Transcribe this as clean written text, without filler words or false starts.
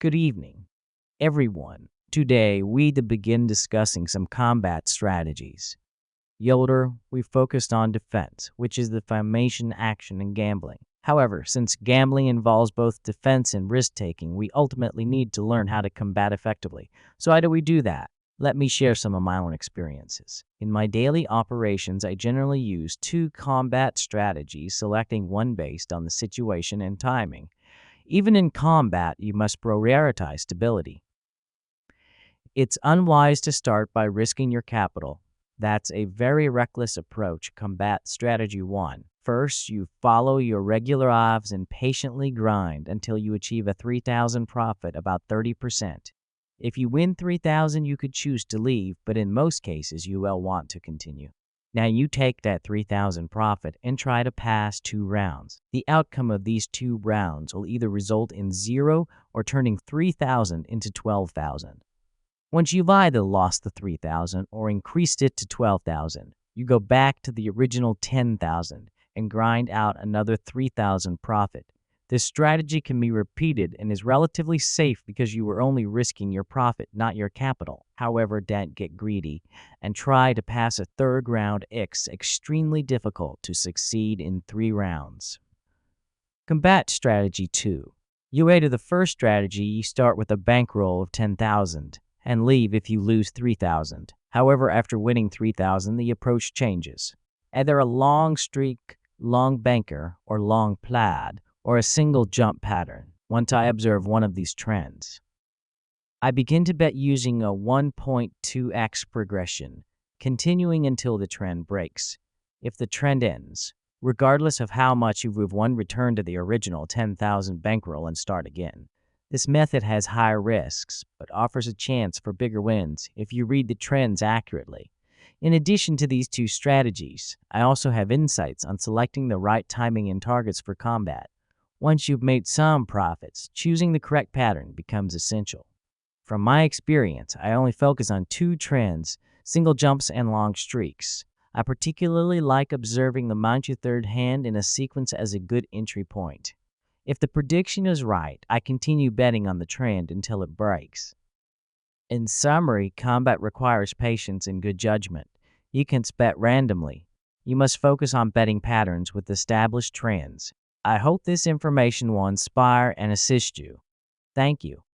Good evening, everyone. Today, we to begin discussing some combat strategies. Yoder, we focused on defense, which is the formation, action, and gambling. However, since gambling involves both defense and risk-taking, we ultimately need to learn how to combat effectively. So how do we do that? Let me share some of my own experiences. In my daily operations, I generally use two combat strategies, selecting one based on the situation and timing. Even in combat, you must prioritize stability. It's unwise to start by risking your capital. That's a very reckless approach. Combat strategy 1. First, you follow your regular odds and patiently grind until you achieve a 3,000 profit, about 30%. If you win 3,000, you could choose to leave, but in most cases, you will want to continue. Now you take that 3,000 profit and try to pass 2 rounds. The outcome of these 2 rounds will either result in 0 or turning 3,000 into 12,000. Once you've either lost the 3,000 or increased it to 12,000, you go back to the original 10,000 and grind out another 3,000 profit. This strategy can be repeated and is relatively safe because you are only risking your profit, not your capital. However, don't get greedy and try to pass a third round. It's extremely difficult to succeed in 3 rounds. Combat strategy 2. You add to the first strategy, you start with a bankroll of 10,000 and leave if you lose 3,000. However, after winning 3,000, the approach changes. Either a long streak, long banker, or long plaid, or a single jump pattern. Once I observe one of these trends, I begin to bet using a 1.2x progression, continuing until the trend breaks. If the trend ends, regardless of how much you've won, return to the original 10,000 bankroll and start again. This method has higher risks, but offers a chance for bigger wins if you read the trends accurately. In addition to these two strategies, I also have insights on selecting the right timing and targets for combat. Once you've made some profits, choosing the correct pattern becomes essential. From my experience, I only focus on 2 trends, single jumps and long streaks. I particularly like observing the mount your third hand in a sequence as a good entry point. If the prediction is right, I continue betting on the trend until it breaks. In summary, combat requires patience and good judgment. You can bet randomly. You must focus on betting patterns with established trends. I hope this information will inspire and assist you. Thank you.